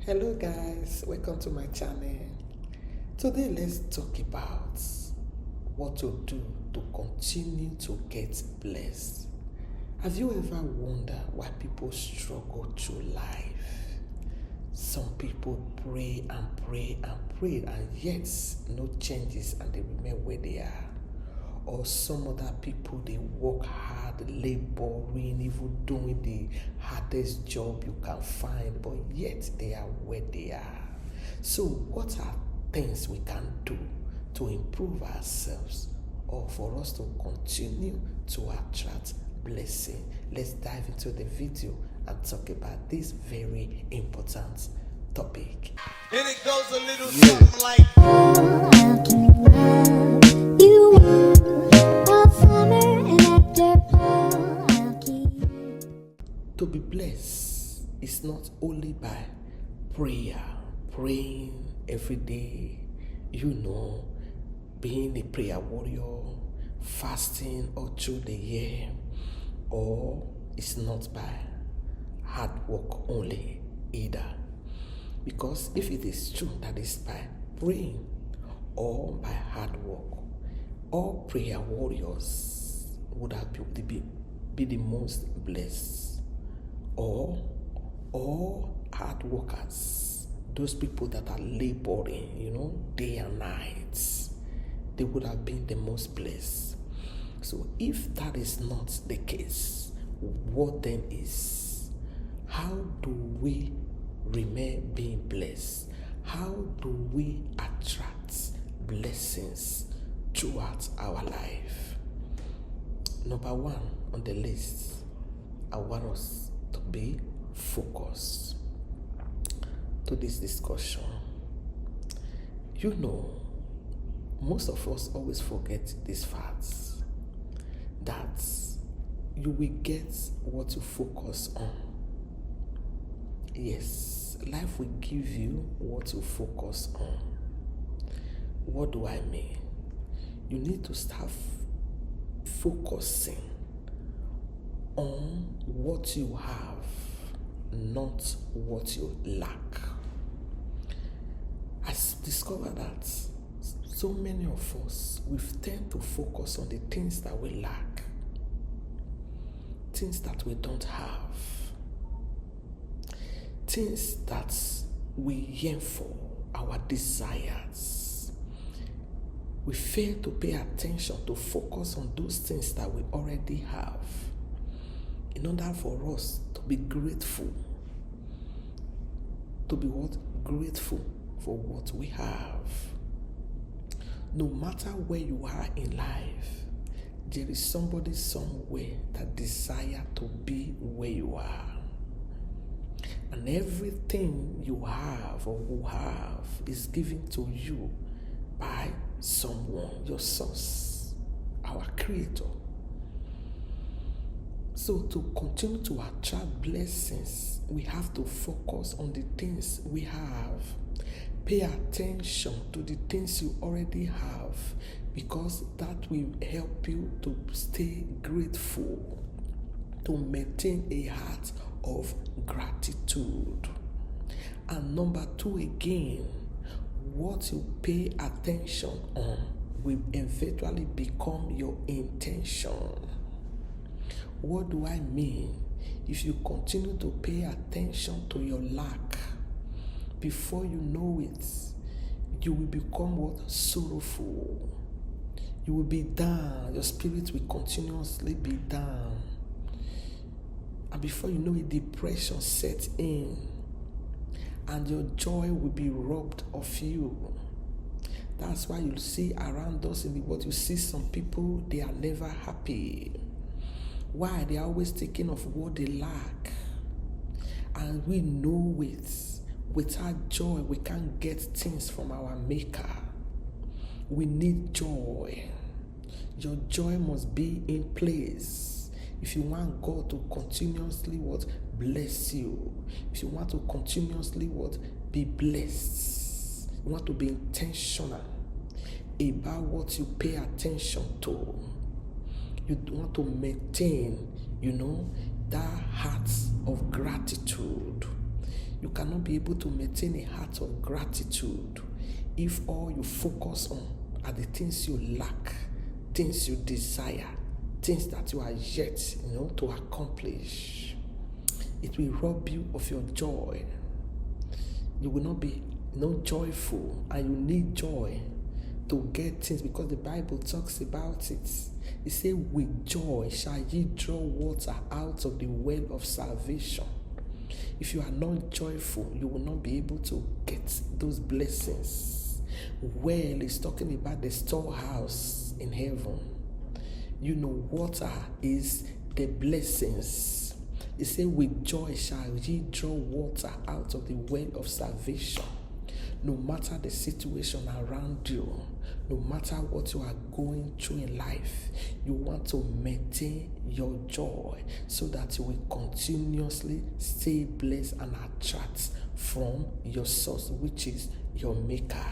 Hello guys, welcome to my channel. Today let's talk about what to do to continue to get blessed. Have you ever wondered why people struggle through life? Some people pray and pray and pray and yet no changes and they remain where they are. Or some other people, they work hard, laboring, even doing the hardest job you can find, but yet they are where they are. So what are things we can do to improve ourselves or for us to continue to attract blessing? Let's dive into the video and talk about this very important topic. And it goes a little something like To be blessed is not only by praying every day, being a prayer warrior, fasting all through the year, or it's not by hard work only either. Because if it is true that it's by praying or by hard work, all prayer warriors would have be the most blessed. Or hard workers, those people that are laboring, day and night, they would have been the most blessed. So if that is not the case, what then is? How do we remain being blessed? How do we attract blessings throughout our life? Number one on the list, I want us to be focused to this discussion. Most of us always forget these facts, that you will get what you focus on. Yes, life will give you what you focus on. What do I mean? You need to start focusing on what you have, not what you lack. I discovered that so many of us, we tend to focus on the things that we lack, things that we don't have, things that we yearn for, our desires. We fail to pay attention to focus on those things that we already have, in order for us to be grateful. To be what? Grateful for what we have. No matter where you are in life, there is somebody somewhere that desire to be where you are. And everything you have or who have is given to you by someone, your source, our creator. So to continue to attract blessings, we have to focus on the things we have. Pay attention to the things you already have, because that will help you to stay grateful, to maintain a heart of gratitude. And number two again, what you pay attention on will eventually become your intention. What do I mean? If you continue to pay attention to your lack, before you know it, you will become what? Sorrowful. You will be down. Your spirit will continuously be down. And before you know it, depression sets in. And your joy will be robbed of you. That's why you see around us in the world, you see some people, they are never happy. Why? They are always thinking of what they lack. And we know it. Without joy, we can't get things from our Maker. We need joy. Your joy must be in place. If you want God to continuously bless you. If you want to continuously be blessed. You want to be intentional about what you pay attention to. You want to maintain, that heart of gratitude. You cannot be able to maintain a heart of gratitude if all you focus on are the things you lack, things you desire, things that you are yet, to accomplish. It will rob you of your joy. You will not be joyful, and you need joy to get things, because the Bible talks about it. It says, with joy shall ye draw water out of the well of salvation. If you are not joyful, you will not be able to get those blessings. Well, it's talking about the storehouse in heaven. Water is the blessings. It says, with joy shall ye draw water out of the well of salvation. No matter the situation around you, no matter what you are going through in life, you want to maintain your joy so that you will continuously stay blessed and attract from your source, which is your maker.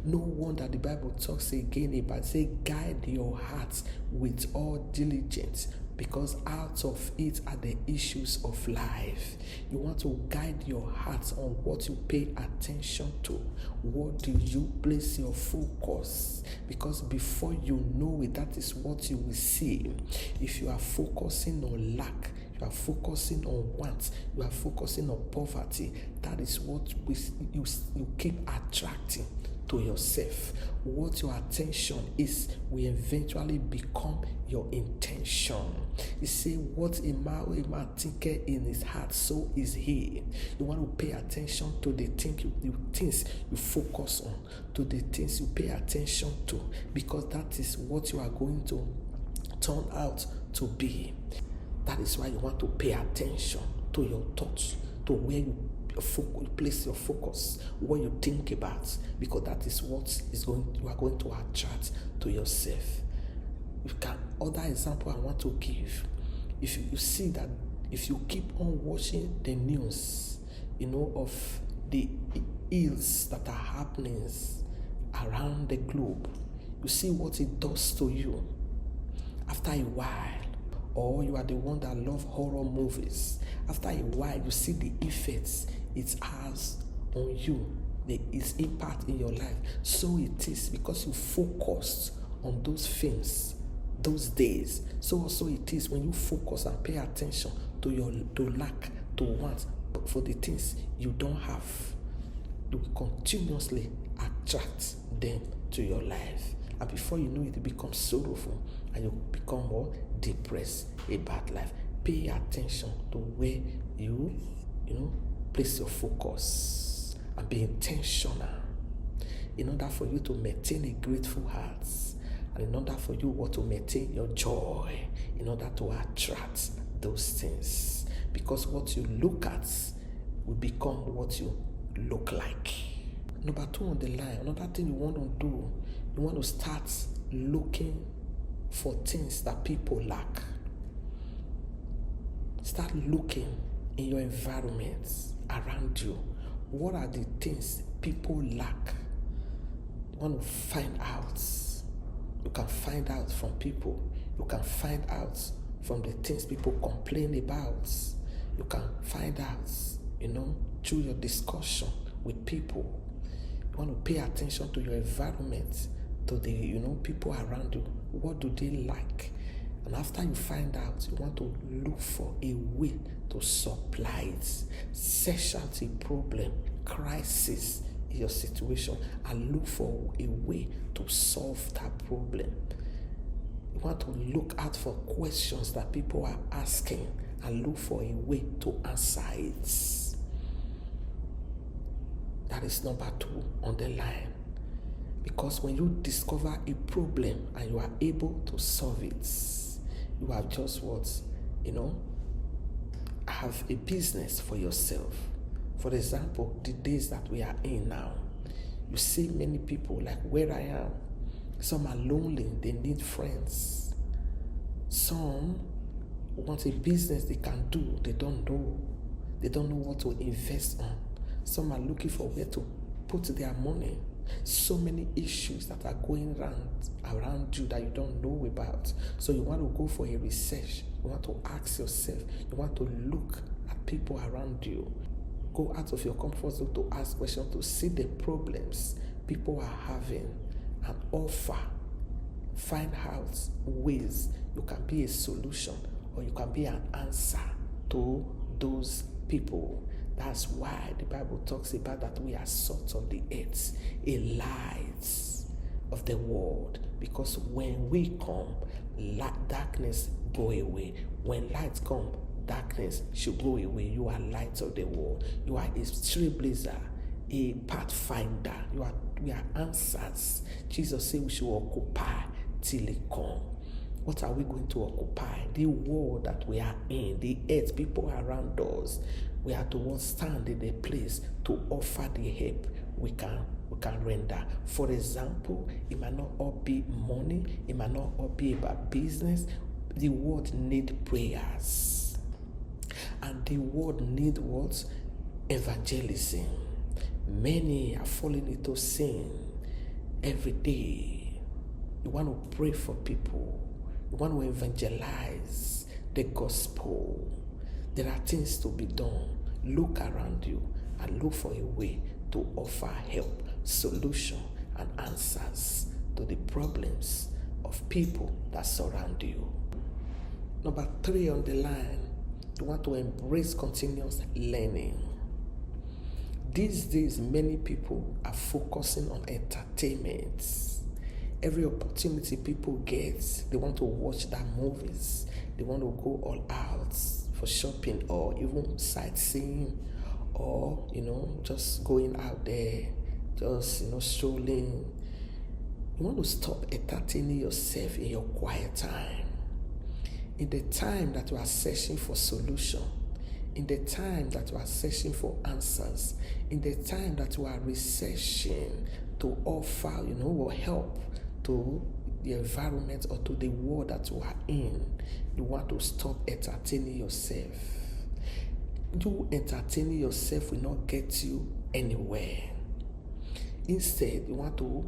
No wonder the Bible talks again about, say, guide your heart with all diligence, because out of it are the issues of life. You want to guide your heart on what you pay attention to. What do you place your focus? Because before you know it, that is what you will see. If you are focusing on lack, you are focusing on want, you are focusing on poverty, that is what you keep attracting to yourself. What your attention is will eventually become your intention. You say, what a man thinketh in his heart, so is he. You want to pay attention to the things you focus on, to the things you pay attention to, because that is what you are going to turn out to be. That is why you want to pay attention to your thoughts, to where you place your focus, what you think about, because that is what you are going to attract to yourself. Other example I want to give, if you see that if you keep on watching the news, of the ills that are happening around the globe, you see what it does to you after a while. Or you are the one that love horror movies. After a while, you see the effects it has on you, its impact in your life. So it is because you focused on those films, those days. So also it is when you focus and pay attention to lack, to want, but for the things you don't have, you will continuously attract them to your life. And before you know it, you become sorrowful and you become more depressed about life. Pay attention to where you place your focus and be intentional in order for you to maintain a grateful heart, and in order for you to maintain your joy, in order to attract those things. Because what you look at will become what you look like. Number 2 on the line, another thing you want to do, you want to start looking for things that people lack. Start looking in your environment around you. What are the things people lack? You want to find out. You can find out from people. You can find out from the things people complain about. You can find out, through your discussion with people. You want to pay attention to your environment, to the, people around you. What do they like? And after you find out, you want to look for a way to supply it. Sexuality problem, crisis in your situation, and look for a way to solve that problem. You want to look out for questions that people are asking and look for a way to answer it. That is number 2 on the line. Because when you discover a problem and you are able to solve it, you have just have a business for yourself. For example, the days that we are in now, you see many people like where I am. Some are lonely, they need friends. Some want a business they can do, they don't know what to invest on. Some are looking for where to put their money. So many issues that are going around you that you don't know about. So you want to go for a research. You want to ask yourself. You want to look at people around you. Go out of your comfort zone to ask questions, to see the problems people are having and find out ways you can be a solution or you can be an answer to those people. That's why the Bible talks about that we are salt of the earth, a light of the world. Because when we come, darkness go away. When light come, darkness should go away. You are light of the world. You are a trailblazer, a pathfinder. We are answers. Jesus said we should occupy till he come. What are we going to occupy? The world that we are in, the earth, people around us. We are to stand in a place to offer the help we can render. For example, it might not all be money, it might not all be about business. The world need prayers. And the world need what? Evangelism. Many are falling into sin every day. You want to pray for people. You want to evangelize the gospel. There are things to be done. Look around you and look for a way to offer help, solution, and answers to the problems of people that surround you. Number 3 on the line, you want to embrace continuous learning. These days, many people are focusing on entertainment. Every opportunity people get, they want to watch their movies. They want to go all out for shopping or even sightseeing or, just going out there, just, strolling. You want to stop entertaining yourself in your quiet time. In the time that you are searching for solution, in the time that you are searching for answers, in the time that you are researching to offer, or help to the environment or to the world that you are in, you want to stop entertaining yourself. You entertaining yourself will not get you anywhere. Instead, you want to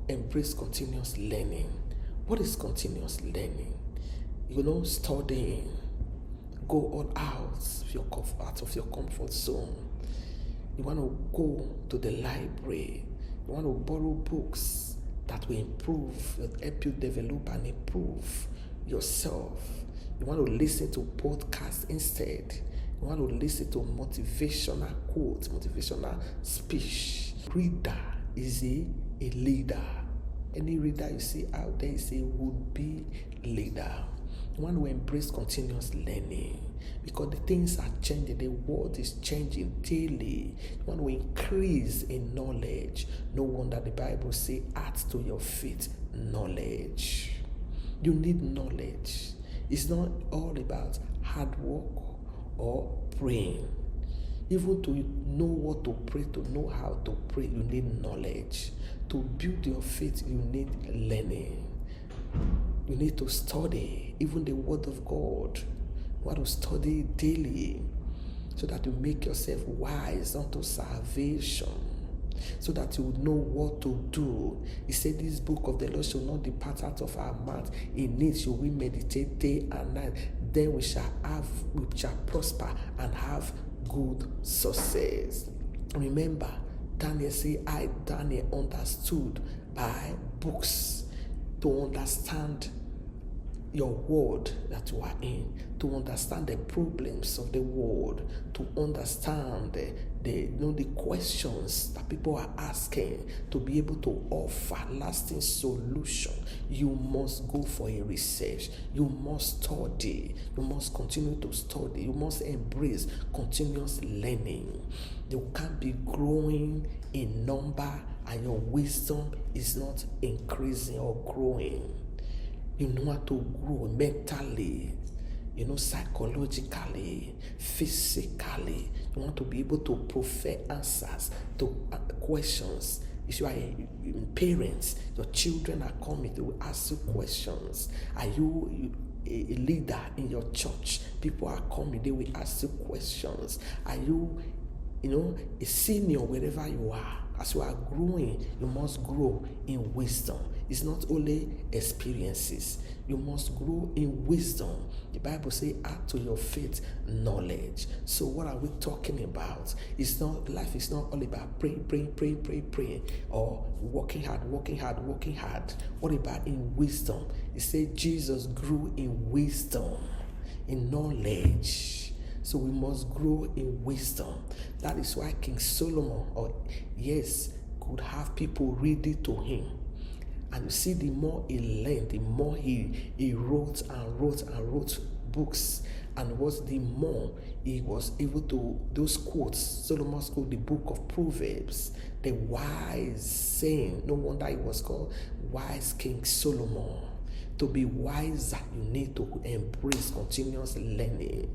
embrace continuous learning. What is continuous learning? Studying. Go all out of your comfort zone. You want to go to the library. You want to borrow books that will help you develop and improve yourself. You want to listen to podcasts instead. You want to listen to motivational quotes, motivational speech. Reader is a leader. Any reader you see out there is a would-be leader. You want to embrace continuous learning because the things are changing. The world is changing daily. You want to increase in knowledge. No wonder the Bible says, add to your faith knowledge. You need knowledge. It's not all about hard work or praying. Even to know what to pray, to know how to pray, you need knowledge. To build your faith, you need learning. You need to study, even the word of God. You want to study daily so that you make yourself wise unto salvation, so that you would know what to do. He said, this book of the Lord shall not depart out of our mouth. In it shall we meditate day and night. Then we shall prosper and have good success. Remember, Daniel said, I, Daniel, understood by books to understand your world that you are in, to understand the problems of the world, to understand the questions that people are asking, to be able to offer lasting solution. You must go for a research. You must study. You must continue to study. You must embrace continuous learning. You can't be growing in number and your wisdom is not increasing or growing. You know how to grow mentally, psychologically, physically. You want to be able to provide answers to questions. If you are parents, your children are coming, they will ask you questions. Are you a leader in your church? People are coming, they will ask you questions. Are you, a senior wherever you are? As you are growing, you must grow in wisdom. It's not only experiences. You must grow in wisdom. The Bible says, add to your faith knowledge. So what are we talking about? It's not, life is not all about praying, or working hard. What about in wisdom? It says Jesus grew in wisdom, in knowledge. So we must grow in wisdom. That is why King Solomon, could have people read it to him. And you see, the more he learned, the more he wrote books. And the more he was able to, those quotes, Solomon's quote, the book of Proverbs, the wise saying. No wonder he was called Wise King Solomon. To be wiser, you need to embrace continuous learning.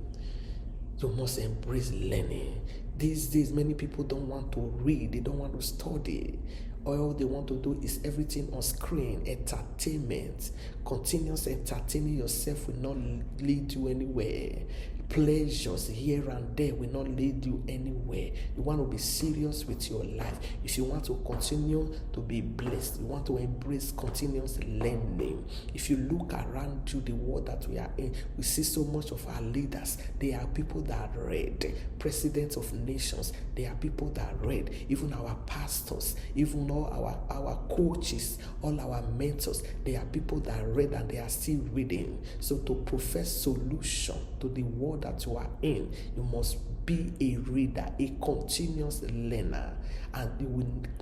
You must embrace learning. These days, many people don't want to read. They don't want to study. All they want to do is everything on screen, entertainment. Continuous entertaining yourself will not lead you anywhere. Pleasures here and there will not lead you anywhere. You want to be serious with your life. If you want to continue to be blessed, you want to embrace continuous learning. If you look around you, the world that we are in, we see so much of our leaders. They are people that read. Presidents of nations, they are people that read. Even our pastors, even all our coaches, all our mentors, they are people that read and they are still reading. So to profess solution to the world that you are in, you must be a reader, a continuous learner, and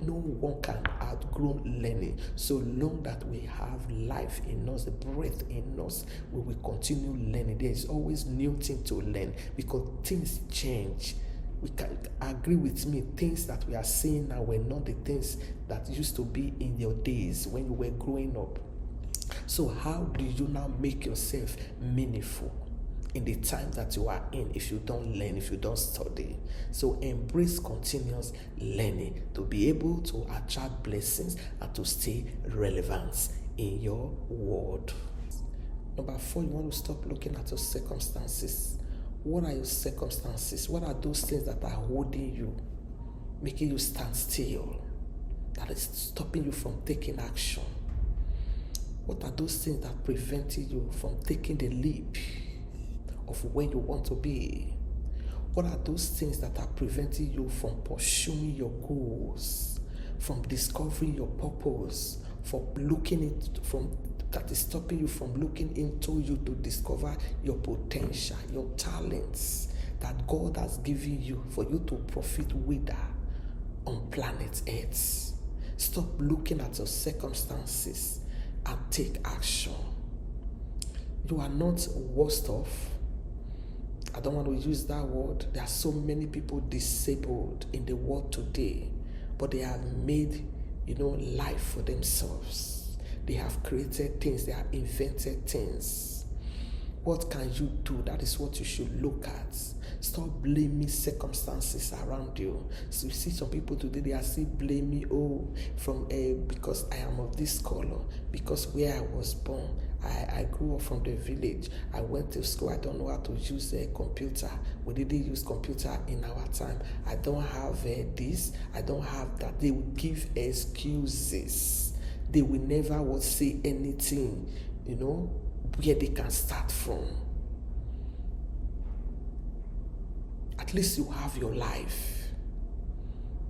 no one can outgrow learning. So long that we have life in us, the breath in us, we will continue learning. There is always new thing to learn because things change. We can agree with me, things that we are seeing now were not the things that used to be in your days when you were growing up. So how do you now make yourself meaningful in the time that you are in if you don't learn, if you don't study? So embrace continuous learning to be able to attract blessings and to stay relevant in your world. Number 4, you want to stop looking at your circumstances. What are your circumstances? What are those things that are holding you, making you stand still, that is stopping you from taking action? What are those things that prevented you from taking the leap of where you want to be? What are those things that are preventing you from pursuing your goals, from discovering your purpose, that is stopping you from looking into you to discover your potential, your talents that God has given you for you to profit with on planet Earth? Stop looking at your circumstances and take action. You are not worse off. I don't want to use that word. There are so many people disabled in the world today, but they have made, life for themselves. They have created things. They have invented things. What can you do? That is what you should look at. Stop blaming circumstances around you. So you see some people today, they are still blaming, because I am of this color, because where I was born, I grew up from the village, I went to school, I don't know how to use a computer. We didn't use computer in our time. I don't have this, I don't have that. They will give excuses. They will never say anything, where they can start from. At least you have your life.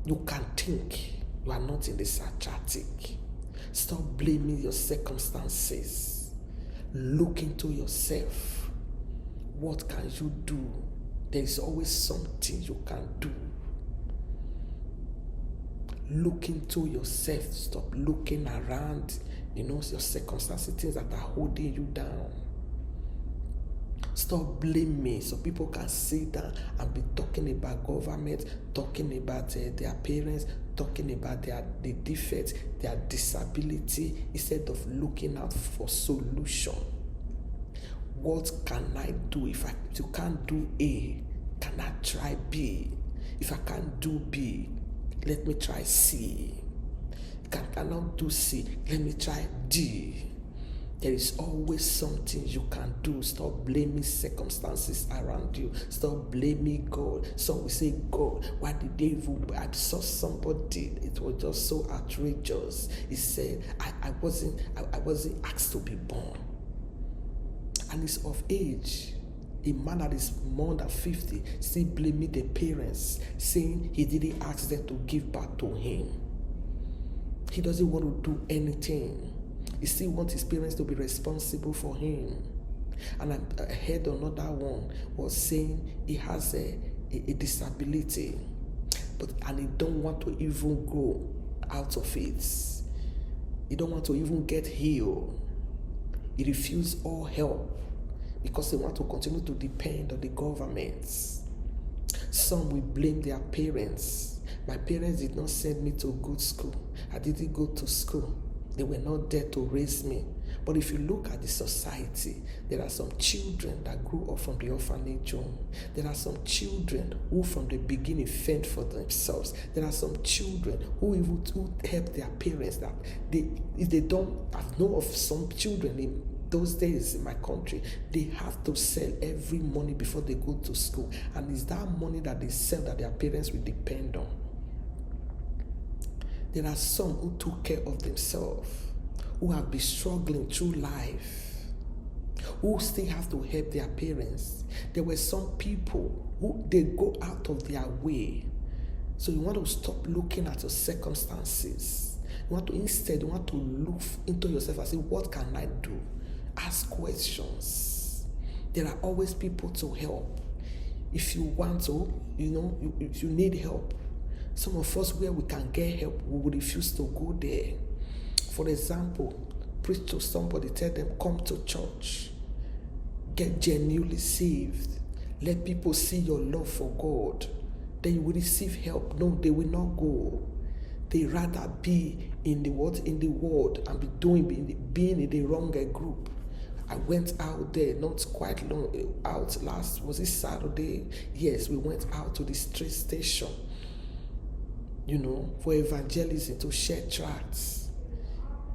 You can think. You are not in the psychiatric. Stop blaming your circumstances. Look into yourself. What can you do? There is always something you can do. Look into yourself. Stop looking around, your circumstances, things that are holding you down. Stop blaming so people can sit down and be talking about government, talking about their parents, talking about the defects, their disability, instead of looking out for solution. What can I do? If you can't do A, can I try B? If I can't do B, let me try C. If I cannot do C, let me try D. There is always something you can do. Stop blaming circumstances around you. Stop blaming God. Some will say, God, why did they even? I saw somebody. It was just so outrageous. He said, I wasn't asked to be born. And he's of age. A man that is more than 50 still blaming the parents, saying he didn't ask them to give back to him. He doesn't want to do anything. He still wants his parents to be responsible for him. And I heard another one was saying he has a disability, and he don't want to even go out of it. He don't want to even get healed. He refused all help because they want to continue to depend on the government. Some will blame their parents. My parents did not send me to good school. I didn't go to school. They were not there to raise me. But if you look at the society, there are some children that grew up from the orphanage home. There are some children who from the beginning fend for themselves. There are some children who help their parents. That if they don't, I know of some children in those days in my country, they have to sell every money before they go to school. And it's that money that they sell that their parents will depend on. There are some who took care of themselves, who have been struggling through life, who still have to help their parents. There were some people who they go out of their way. So you want to stop looking at your circumstances. You want to look into yourself and say, what can I do? Ask questions. There are always people to help. If you want to, if you need help, some of us where we can get help, we will refuse to go there. For example, preach to somebody, tell them, come to church. Get genuinely saved. Let people see your love for God. Then you will receive help. No, they will not go. They rather be in the world and being in the wrong group. I went out there not quite long out last, was it Saturday? Yes, we went out to the street station, for evangelism, to share tracts.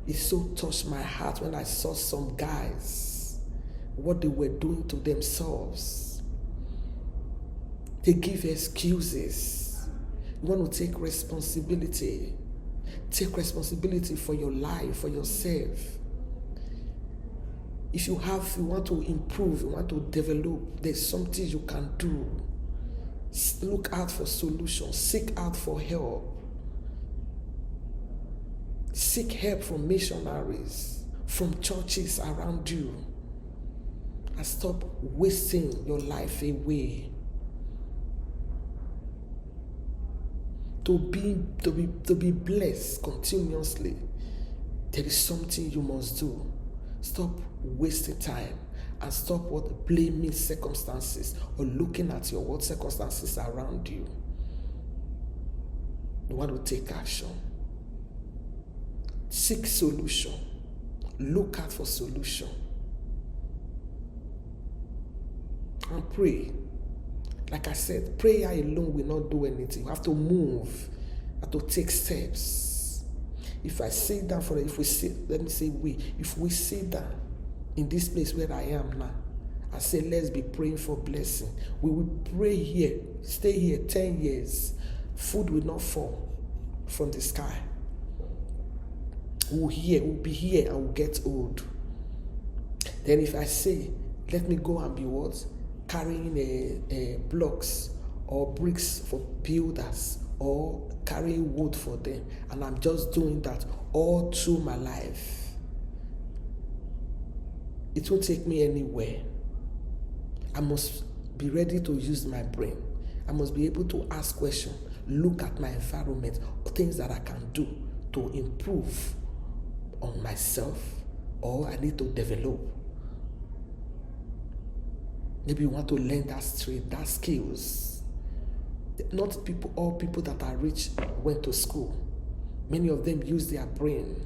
It so touched my heart when I saw some guys, what they were doing to themselves. They give excuses. You want to take responsibility. Take responsibility for your life, for yourself. If you want to improve, you want to develop, there's something you can do. Look out for solutions. Seek out for help. Seek help from missionaries, from churches around you. And stop wasting your life away. To be blessed continuously, there is something you must do. Stop wasting time and stop blaming circumstances or looking at your circumstances around you. You want to take action. Seek solution. Look out for solution. And pray. Like I said, prayer alone will not do anything. You have to move. You have to take steps. If I sit down if we sit down in this place where I am now, I say, let's be praying for blessing. We will pray here, stay here 10 years. Food will not fall from the sky. We'll be here and we'll get old. Then if I say, let me go and be carrying blocks or bricks for builders or carrying wood for them, and I'm just doing that all through my life, it won't take me anywhere. I must be ready to use my brain. I must be able to ask questions, look at my environment, things that I can do to improve on myself, or I need to develop. Maybe you want to learn that skills. Not all people that are rich went to school. Many of them use their brain.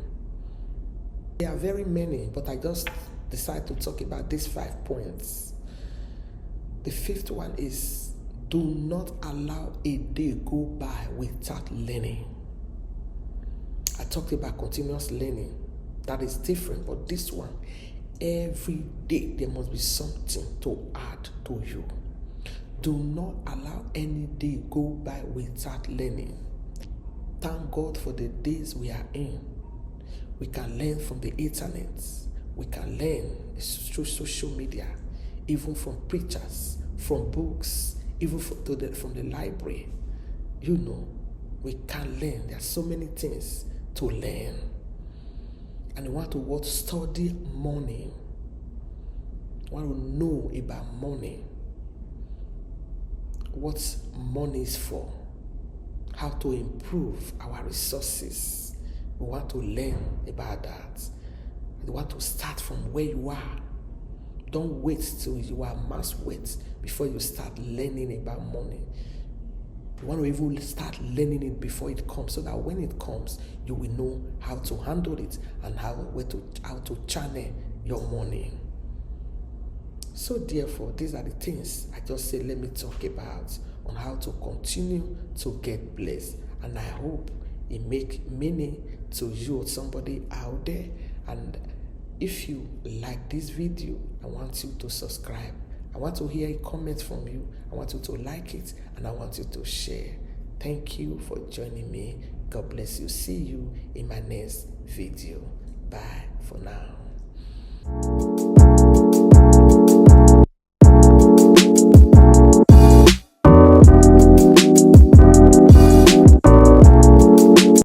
There are very many, but I just decided to talk about these 5 points. The 5th one is, do not allow a day go by without learning. I talked about continuous learning. That is different. But this one, every day there must be something to add to you. Do not allow any day go by without learning. Thank God for the days we are in. We can learn from the internet. We can learn through social media, even from preachers, from books, even from the library. You know, we can learn. There are so many things to learn. And you want to study money. You want to know about money. What money is for. How to improve our resources. We want to learn about that. You want to start from where you are. Don't wait till you are mass weight before you start learning about money. You want to even start learning it before it comes, so that when it comes, you will know how to handle it and how to channel your money. So therefore, these are the things I just say, let me talk about on how to continue to get blessed. And I hope it make meaning to you or somebody out there. And if you like this video, I want you to subscribe. I want to hear a comment from you. I want you to like it, and I want you to share. Thank you for joining me. God bless you. See you in my next video. Bye for now.